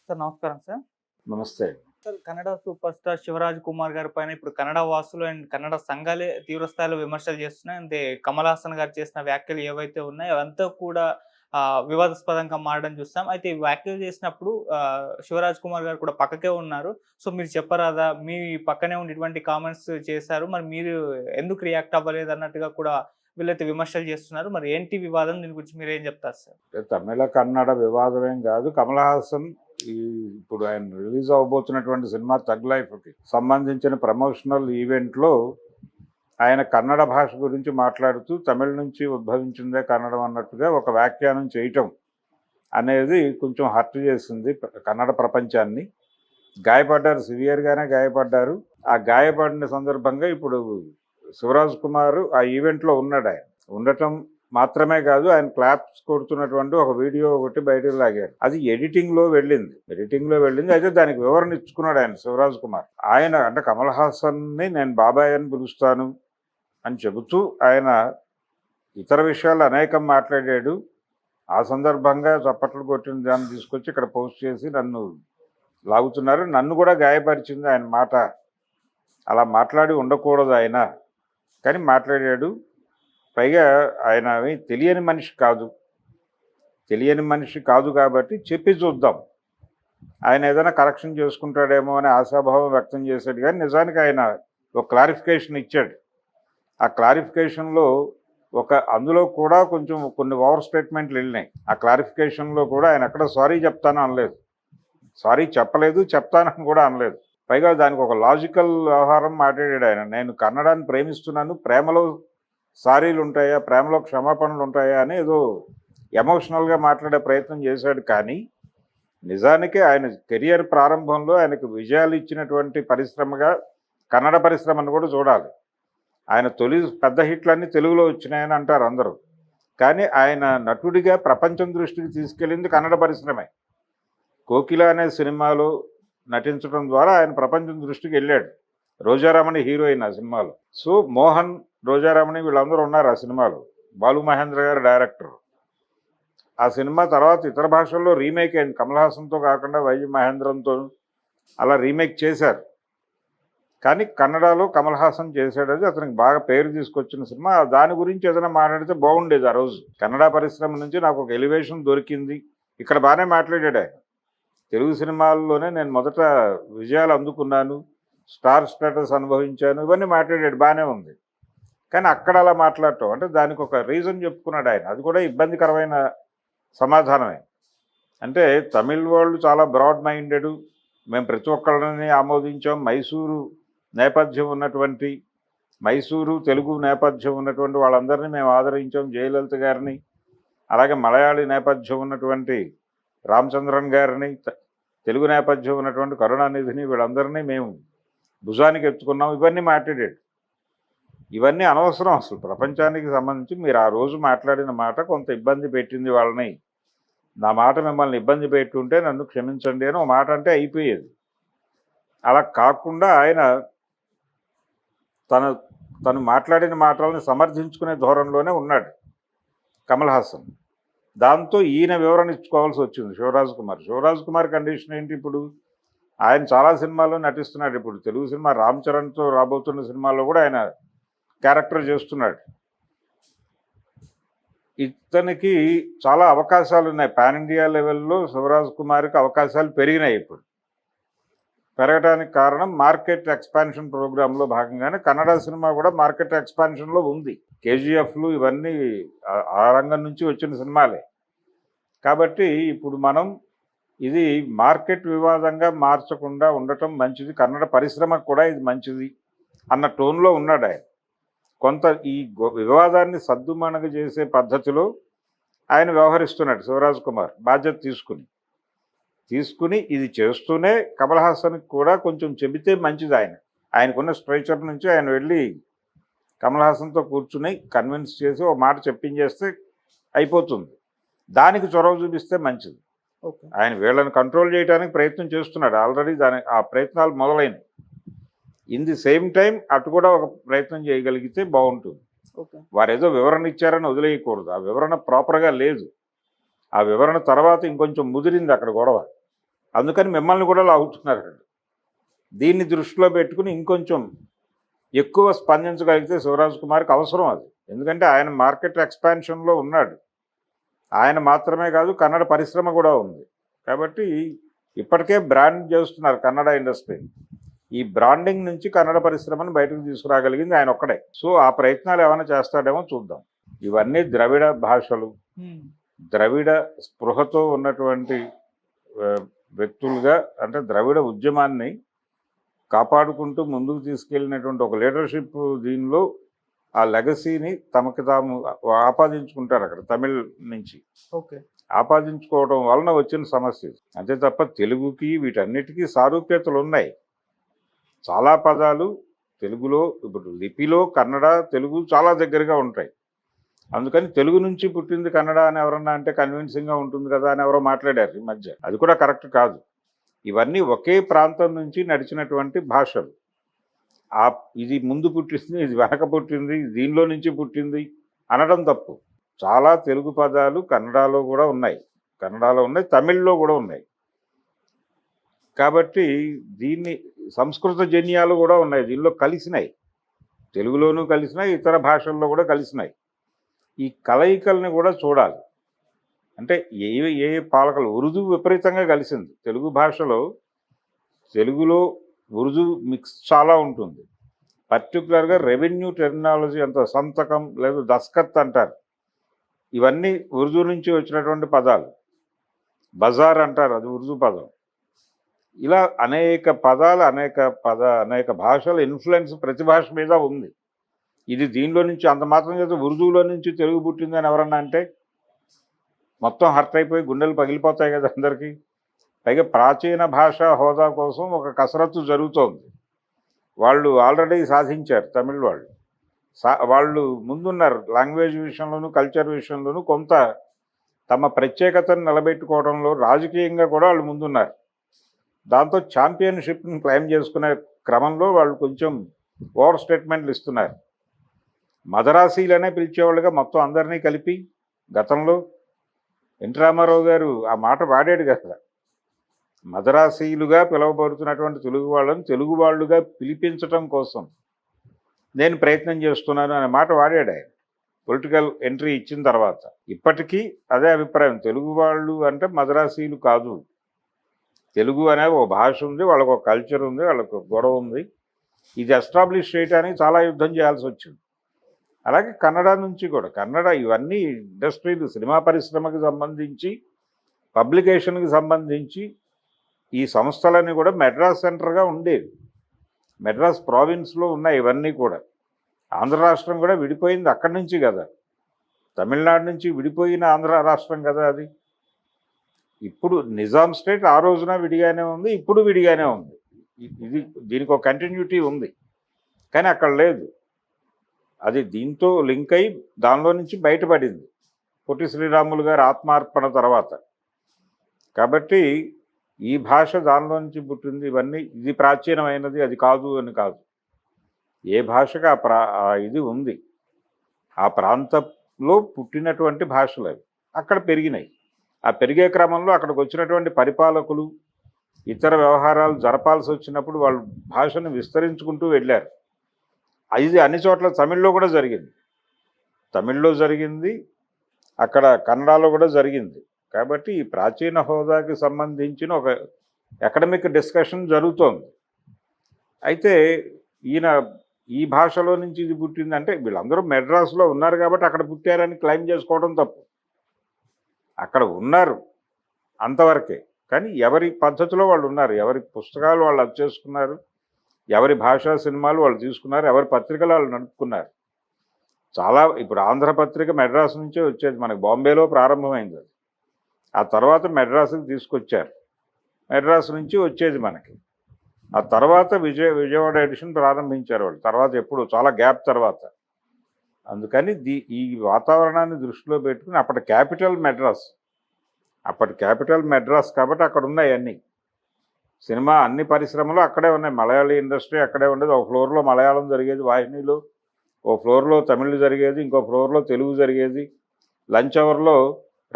Sir నమస్కారం sir. నమస్తే. Sir Kannada superstar 'Shivaraj Kumar' గారి పైన ఇప్పుడు కన్నడ వాసులు అండ్ కన్నడ సంఘాలే తీవ్ర స్థాయిలో విమర్శలు చేస్తున్నాయి. అంటే కమల్ హాసన్ గారు చేసిన వ్యాఖ్యలు ఏవైతే ఉన్నాయో అవంతా కూడా వివాదాస్పదంగా మారడం చూస్తాం. అయితే ఈ వ్యాఖ్యలు చేసినప్పుడు 'శివరాజ్ కుమార్' గారు కూడా పక్కకే ఉన్నారు. సో మీరు చెప్పరాదా? మీ పక్కనే ఉండి ఇటువంటి కామెంట్స్ చేశారు. మరి మీరు ఎందుకు రియాక్ట్ అవ్వలేదు అన్నట్టుగా కూడా వీళ్ళైతే విమర్శలు చేస్తున్నారు. మరి ఏంటి వివాదం? దీని గురించి మీరేం చెప్తారు సార్? తమిళ, కన్నడ వివాదమేం కాదు. కమల్ హాసన్ ఇప్పుడు ఆయన రిలీజ్ అవ్వబోతున్నటువంటి సినిమా 'థగ్ లైఫ్'కి సంబంధించిన ప్రమోషనల్ ఈవెంట్లో ఆయన కన్నడ భాష గురించి మాట్లాడుతూ తమిళ నుంచి ఉద్భవించిందే కన్నడం అన్నట్టుగా ఒక వ్యాఖ్యానం చేయటం అనేది కొంచెం హర్ట్ చేసింది కన్నడ ప్రపంచాన్ని. గాయపడ్డారు, సివియర్గానే గాయపడ్డారు. ఆ గాయపడిన సందర్భంగా ఇప్పుడు శివరాజ్ కుమార్ ఆ ఈవెంట్లో ఉన్నాడు. ఆయన ఉండటం మాత్రమే కాదు, ఆయన క్లాప్స్ కొడుతున్నటువంటి ఒక వీడియో ఒకటి బయటకు లాగారు. అది ఎడిటింగ్లో వెళ్ళింది. అయితే దానికి వివరణ ఇచ్చుకున్నాడు ఆయన శివరాజ్ కుమార్. ఆయన అంటే కమల్ హాసన్ని నేను బాబాయ్ అని పిలుస్తాను అని చెబుతూ ఆయన ఇతర విషయాలు అనేకం మాట్లాడాడు. ఆ సందర్భంగా చప్పట్లు కొట్టిన దాన్ని తీసుకొచ్చి ఇక్కడ పోస్ట్ చేసి నన్ను లాగుతున్నారు. నన్ను కూడా గాయపరిచింది ఆయన మాట. అలా మాట్లాడి ఉండకూడదు ఆయన, కానీ మాట్లాడాడు. పైగా ఆయన తెలియని మనిషి కాదు కాబట్టి చెప్పి చూద్దాం, ఆయన ఏదైనా కరెక్షన్ చేసుకుంటాడేమో అనే ఆశాభావం వ్యక్తం చేశాడు. కానీ నిజానికి ఆయన ఒక క్లారిఫికేషన్ ఇచ్చాడు. ఆ క్లారిఫికేషన్లో అందులో కూడా కొంచెం కొన్ని ఓవర్ స్టేట్మెంట్లు వెళ్ళినాయి. ఆ క్లారిఫికేషన్లో కూడా ఆయన ఎక్కడ సారీ చెప్తాను అనలేదు, సారీ చెప్పలేదు, చెప్తానని కూడా అనలేదు. పైగా దానికి ఒక లాజికల్ వ్యవహారం మాట్లాడాడు ఆయన. నేను కన్నడాన్ని ప్రేమిస్తున్నాను, ప్రేమలో సారీలు ఉంటాయా, ప్రేమలో క్షమాపణలు ఉంటాయా అని ఏదో ఎమోషనల్గా మాట్లాడే ప్రయత్నం చేశాడు. కానీ నిజానికి ఆయన కెరియర్ ప్రారంభంలో ఆయనకు విజయాలు ఇచ్చినటువంటి పరిశ్రమగా కన్నడ పరిశ్రమను కూడా చూడాలి. ఆయన తొలి పెద్ద హిట్లన్నీ తెలుగులో వచ్చినాయని అంటారు అందరూ, కానీ ఆయన నటుడిగా ప్రపంచం దృష్టికి తీసుకెళ్ళింది కన్నడ పరిశ్రమే. కోకిల అనే సినిమాలో నటించడం ద్వారా ఆయన ప్రపంచం దృష్టికి వెళ్ళాడు. రోజారమణి హీరోయిన్ ఆ సినిమాలో. సో మోహన్, రోజారమణి వీళ్ళందరూ ఉన్నారు ఆ సినిమాలో. బాలు మహేంద్ర గారు డైరెక్టర్. ఆ సినిమా తర్వాత ఇతర భాషల్లో రీమేక్ అయింది. కమల్ హాసన్తో కాకుండా వైజి మహేంద్రంతో అలా రీమేక్ చేశారు. కానీ కన్నడలో కమల్ హాసన్ చేశాడు. అది అతనికి బాగా పేరు తీసుకొచ్చిన సినిమా. దాని గురించి ఏదైనా మాట్లాడితే బాగుండేది. ఆ రోజు కన్నడ పరిశ్రమ నుంచి నాకు ఒక ఎలివేషన్ దొరికింది. ఇక్కడ బాగానే మాట్లాడాడు ఆయన. తెలుగు సినిమాల్లోనే నేను మొదట విజయాలు అందుకున్నాను, స్టార్ స్టేటస్ అనుభవించాను, ఇవన్నీ మాట్లాడాడు, బాగానే ఉంది. కానీ అక్కడ అలా మాట్లాడటం అంటే దానికి ఒక రీజన్ చెప్పుకున్నాడు ఆయన. అది కూడా ఇబ్బందికరమైన సమాధానమే. అంటే తమిళ్ వాళ్ళు చాలా బ్రాడ్ మైండెడ్, మేము ప్రతి ఒక్కరిని ఆమోదించాం. మైసూరు తెలుగు నేపథ్యం ఉన్నటువంటి వాళ్ళందరినీ మేము ఆదరించాం. జయలలిత గారిని, అలాగే మలయాళీ నేపథ్యం ఉన్నటువంటి రామచంద్రన్ గారిని, తెలుగు నేపథ్యం ఉన్నటువంటి కరుణానిధిని, వీళ్ళందరినీ మేము భుజానికి ఎత్తుకున్నాం. ఇవన్నీ మాట్లాడాడు. ఇవన్నీ అనవసరం అసలు. ప్రపంచానికి సంబంధించి మీరు ఆ రోజు మాట్లాడిన మాట కొంత ఇబ్బంది పెట్టింది వాళ్ళని. నా మాట మిమ్మల్ని ఇబ్బంది పెట్టుంటే నన్ను క్షమించండి అని ఒక మాట అంటే అయిపోయేది. అలా కాకుండా ఆయన తను మాట్లాడిన మాటలను సమర్థించుకునే ధోరణిలోనే ఉన్నాడు కమల్ హాసన్. దాంతో ఈయన వివరణ ఇచ్చుకోవాల్సి వచ్చింది శివరాజ్ కుమార్ కండిషన్ ఏంటి? ఇప్పుడు ఆయన చాలా సినిమాల్లో నటిస్తున్నాడు. ఇప్పుడు తెలుగు సినిమా రామ్ చరణ్తో రాబోతున్న సినిమాలో కూడా ఆయన క్యారెక్టర్ చేస్తున్నాడు. ఇతనికి చాలా అవకాశాలు ఉన్నాయి. పాన్ ఇండియా లెవెల్లో శివరాజ్ కుమార్కి అవకాశాలు పెరిగినాయి. ఇప్పుడు పెరగడానికి కారణం మార్కెట్ ఎక్స్పాన్షన్ ప్రోగ్రాంలో భాగంగానే కన్నడ సినిమా కూడా మార్కెట్ ఎక్స్పాన్షన్లో ఉంది. కేజీఎఫ్లు ఇవన్నీ ఆ రంగం నుంచి వచ్చిన సినిమాలే. కాబట్టి ఇప్పుడు మనం ఇది మార్కెట్ వివాదంగా మార్చకుండా ఉండటం మంచిది, కన్నడ పరిశ్రమకు కూడా ఇది మంచిది అన్న టోన్లో ఉన్నాడు ఆయన. కొంత ఈ వివాదాన్ని సద్దుమణగ చేసే పద్ధతిలో ఆయన వ్యవహరిస్తున్నాడు శివరాజ్ కుమార్. బాధ్యత తీసుకుని ఇది చేస్తూనే కమల్ హాసన్కి కూడా కొంచెం చెబితే మంచిది. ఆయనకున్న స్ట్రెచర్ నుంచి ఆయన వెళ్ళి కమల్ హాసన్తో కూర్చుని కన్విన్స్ చేసి ఒక మాట చెప్పించేస్తే అయిపోతుంది. దానికి చొరవ చూపిస్తే మంచిది. ఆయన వీళ్ళని కంట్రోల్ చేయడానికి ప్రయత్నం చేస్తున్నాడు. ఆల్రెడీ ఆ ప్రయత్నాలు మొదలైనవి. ఇన్ ది సేమ్ టైం అటు కూడా ఒక ప్రయత్నం చేయగలిగితే బాగుంటుంది. వారు ఏదో వివరణ ఇచ్చారని వదిలేయకూడదు. ఆ వివరణ ప్రాపర్గా లేదు. ఆ వివరణ తర్వాత ఇంకొంచెం ముదిరింది అక్కడ గొడవ. అందుకని మిమ్మల్ని కూడా లాగుతున్నారండి. దీన్ని దృష్టిలో పెట్టుకుని ఇంకొంచెం ఎక్కువ స్పందించగలిగితే శివరాజ్ కుమార్కి అవసరం అది. ఎందుకంటే ఆయన మార్కెట్ ఎక్స్పాన్షన్లో ఉన్నాడు. ఆయన మాత్రమే కాదు, కన్నడ పరిశ్రమ కూడా ఉంది. కాబట్టి ఇప్పటికే బ్రాండ్ చేస్తున్నారు కన్నడ ఇండస్ట్రీని. ఈ బ్రాండింగ్ నుంచి కన్నడ పరిశ్రమను బయటకు తీసుకురాగలిగింది ఆయన ఒక్కడే. సో ఆ ప్రయత్నాలు ఏమైనా చేస్తాడేమో చూద్దాం. ఇవన్నీ ద్రవిడ భాషలు, ద్రవిడ స్పృహతో ఉన్నటువంటి వ్యక్తులుగా, అంటే ద్రవిడ ఉద్యమాన్ని కాపాడుకుంటూ ముందుకు తీసుకెళ్ళినటువంటి ఒక లీడర్షిప్ దీనిలో ఆ లెగసీని తమకు తాము ఆపాదించుకుంటారు అక్కడ తమిళ్ నుంచి. ఓకే. ఆపాదించుకోవడం వలన వచ్చిన సమస్య. అంతే తప్ప తెలుగుకి వీటన్నిటికీ సారూప్యతలు ఉన్నాయి. చాలా పదాలు తెలుగులో, ఇప్పుడు లిపిలో కన్నడ తెలుగు చాలా దగ్గరగా ఉంటాయి. అందుకని తెలుగు నుంచి పుట్టింది కన్నడ అని ఎవరన్నా అంటే కన్విన్సింగ్గా ఉంటుంది కదా అని ఎవరో మాట్లాడారు ఈ మధ్య. అది కూడా కరెక్ట్ కాదు. ఇవన్నీ ఒకే ప్రాంతం నుంచి నడిచినటువంటి భాషలు. ఇది ముందు పుట్టింది, ఇది వెనక పుట్టింది, దీనిలో నుంచి పుట్టింది అనడం తప్పు. చాలా తెలుగు పదాలు కన్నడలో కూడా ఉన్నాయి, తమిళ్లో కూడా ఉన్నాయి. కాబట్టి దీన్ని సంస్కృత జన్యాలు కూడా ఉన్నాయి, దీనిలో కలిసినాయి. తెలుగులోనూ కలిసినాయి, ఇతర భాషల్లో కూడా కలిసినాయి. ఈ కలయికల్ని కూడా చూడాలి. అంటే ఏ పాలకలు, ఉర్దూ విపరీతంగా కలిసింది తెలుగు భాషలో. తెలుగులో ఉర్దూ మిక్స్ చాలా ఉంటుంది. పర్టికులర్గా రెవెన్యూ టెర్మినాలజీ అంత సంతకం లేదు దస్కత్ అంటారు. ఇవన్నీ ఉర్దూ నుంచి వచ్చినటువంటి పదాలు. బజార్ అంటారు, అది ఉర్దూ పదం. ఇలా అనేక పదాలు, అనేక భాషల ఇన్ఫ్లుయెన్స్ ప్రతి భాష మీద ఉంది. ఇది దీనిలో నుంచి అంత మాత్రం చేస్తే ఉర్దూలో నుంచి తెలుగు పుట్టిందని ఎవరన్నా అంటే మొత్తం హర్ట్ అయిపోయి గుండెలు పగిలిపోతాయి కదా అందరికీ. పైగా ప్రాచీన భాషా హోదా కోసం ఒక కసరత్తు జరుగుతోంది. వాళ్ళు ఆల్రెడీ సాధించారు తమిళ్ వాళ్ళు. వాళ్ళు ముందున్నారు లాంగ్వేజ్ విషయంలోనూ కల్చర్ విషయంలోనూ. కొంత తమ ప్రత్యేకతను నిలబెట్టుకోవడంలో రాజకీయంగా కూడా వాళ్ళు ముందున్నారు. దాంతో ఛాంపియన్షిప్ని క్లైమ్ చేసుకునే క్రమంలో వాళ్ళు కొంచెం ఓవర్ స్టేట్మెంట్లు ఇస్తున్నారు. మదరాసీలనే పిలిచేవాళ్ళుగా మొత్తం అందరినీ కలిపి గతంలో ఎన్టీ రామారావు గారు ఆ మాట వాడాడు కదా, మదరాసీలుగా పిలువబడుతున్నటువంటి తెలుగు వాళ్ళని తెలుగు వాళ్ళుగా పిలిపించటం కోసం నేను ప్రయత్నం చేస్తున్నాను అనే మాట వాడాడు ఆయన పొలిటికల్ ఎంట్రీ ఇచ్చిన తర్వాత. ఇప్పటికీ అదే అభిప్రాయం, తెలుగు వాళ్ళు అంటే మదరాసీలు కాదు. తెలుగు అనే ఒక భాష ఉంది, వాళ్ళకు ఒక కల్చర్ ఉంది, వాళ్ళకు గొడవ ఉంది. ఇది ఎస్టాబ్లిష్ చేయడానికి చాలా యుద్ధం చేయాల్సి వచ్చింది. అలాగే కన్నడ నుంచి కూడా, కన్నడ ఇవన్నీ ఇండస్ట్రీలు, సినిమా పరిశ్రమకి సంబంధించి, పబ్లికేషన్కి సంబంధించి ఈ సంస్థలన్నీ కూడా మెడ్రాస్ సెంటర్గా ఉండేవి. మెడ్రాస్ ప్రావిన్స్లో ఉన్నాయి ఇవన్నీ కూడా. ఆంధ్ర రాష్ట్రం కూడా విడిపోయింది అక్కడి నుంచి కదా, తమిళనాడు నుంచి విడిపోయిన ఆంధ్ర రాష్ట్రం కదా అది. ఇప్పుడు నిజాం స్టేట్ ఆ రోజున విడిగానే ఉంది, ఇప్పుడు విడిగానే ఉంది. దీనికి ఒక కంటిన్యూటీ ఉంది, కానీ అక్కడ లేదు. అది దీంతో లింక్ అయి దానిలో నుంచి బయటపడింది పొట్టి శ్రీరాములు గారి ఆత్మార్పణ తర్వాత. కాబట్టి ఈ భాష దానిలో నుంచి పుట్టింది. ఇవన్నీ ఇది ప్రాచీనమైనది అది కాదు అని కాదు. ఏ భాషగా ఇది ఉంది, ఆ ప్రాంతంలో పుట్టినటువంటి భాషలు అవి అక్కడ పెరిగినాయి. ఆ పెరిగే క్రమంలో అక్కడికి వచ్చినటువంటి పరిపాలకులు ఇతర వ్యవహారాలు జరపాల్సి వచ్చినప్పుడు వాళ్ళు భాషను విస్తరించుకుంటూ వెళ్ళారు. ఇది అన్ని చోట్ల తమిళ్లో కూడా జరిగింది, తమిళ్లో జరిగింది, అక్కడ కన్నడలో కూడా జరిగింది. కాబట్టి ఈ ప్రాచీన హోదాకి సంబంధించిన ఒక అకాడమిక్ డిస్కషన్ జరుగుతోంది. అయితే ఈయన ఈ భాషలో నుంచి ఇది పుట్టిందంటే వీళ్ళందరూ మెడ్రాస్లో ఉన్నారు కాబట్టి అక్కడ పుట్టారని క్లెయిమ్ చేసుకోవడం తప్పు. అక్కడ ఉన్నారు అంతవరకే, కానీ ఎవరి పద్ధతిలో వాళ్ళు ఉన్నారు, ఎవరి పుస్తకాలు వాళ్ళు అది చేసుకున్నారు, ఎవరి భాషా సినిమాలు వాళ్ళు తీసుకున్నారు, ఎవరి పత్రికలు వాళ్ళు నడుపుకున్నారు. చాలా ఇప్పుడు ఆంధ్రపత్రిక మెడ్రాస్ నుంచే వచ్చేది, మనకి బాంబేలో ప్రారంభమైంది అది. ఆ తర్వాత మెడ్రాస్కి తీసుకొచ్చారు, మెడ్రాస్ నుంచి వచ్చేది మనకి. ఆ తర్వాత విజయవాడ ఎడిషన్ ప్రారంభించారు వాళ్ళు, తర్వాత ఎప్పుడు చాలా గ్యాప్ తర్వాత. అందుకని ఈ వాతావరణాన్ని దృష్టిలో పెట్టుకుని అప్పటి క్యాపిటల్ మెడ్రాస్ కాబట్టి అక్కడ ఉన్నాయి అన్నీ సినిమా, అన్ని పరిశ్రమలు అక్కడే ఉన్నాయి. మలయాళీ ఇండస్ట్రీ అక్కడే ఉండేది. ఒక ఫ్లోర్లో మలయాళం జరిగేది వాహినిలో, ఓ ఫ్లోర్లో తమిళ్ జరిగేది, ఇంకో ఫ్లోర్లో తెలుగు జరిగేది. లంచ్ అవర్లో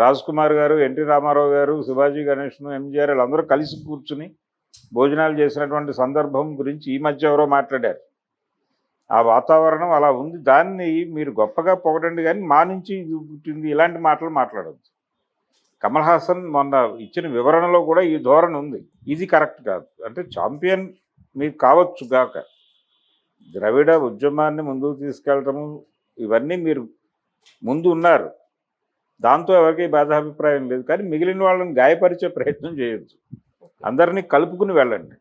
రాజ్ కుమార్ గారు, ఎన్టీ రామారావు గారు, శివాజీ గణేష్ను, ఎంజీఆర్ వీళ్ళందరూ కలిసి కూర్చుని భోజనాలు చేసినటువంటి సందర్భం గురించి ఈ మధ్య ఎవరో మాట్లాడారు. ఆ వాతావరణం అలా ఉంది. దాన్ని మీరు గొప్పగా పొగడండి కానీ మా నుంచి ఇది పుట్టింది ఇలాంటి మాటలు మాట్లాడద్దు. కమల్ హాసన్ మొన్న ఇచ్చిన వివరణలో కూడా ఈ ధోరణి ఉంది. ఇది కరెక్ట్ కాదు. అంటే ఛాంపియన్ మీకు కావచ్చు గాక, ద్రవిడ ఉద్యమాన్ని ముందుకు తీసుకెళ్ళటము ఇవన్నీ మీరు ముందు ఉన్నారు. దాంతో ఎవరికి భేదాభిప్రాయం లేదు. కానీ మిగిలిన వాళ్ళని గాయపరిచే ప్రయత్నం చేయొద్దు. అందరినీ కలుపుకుని వెళ్ళండి.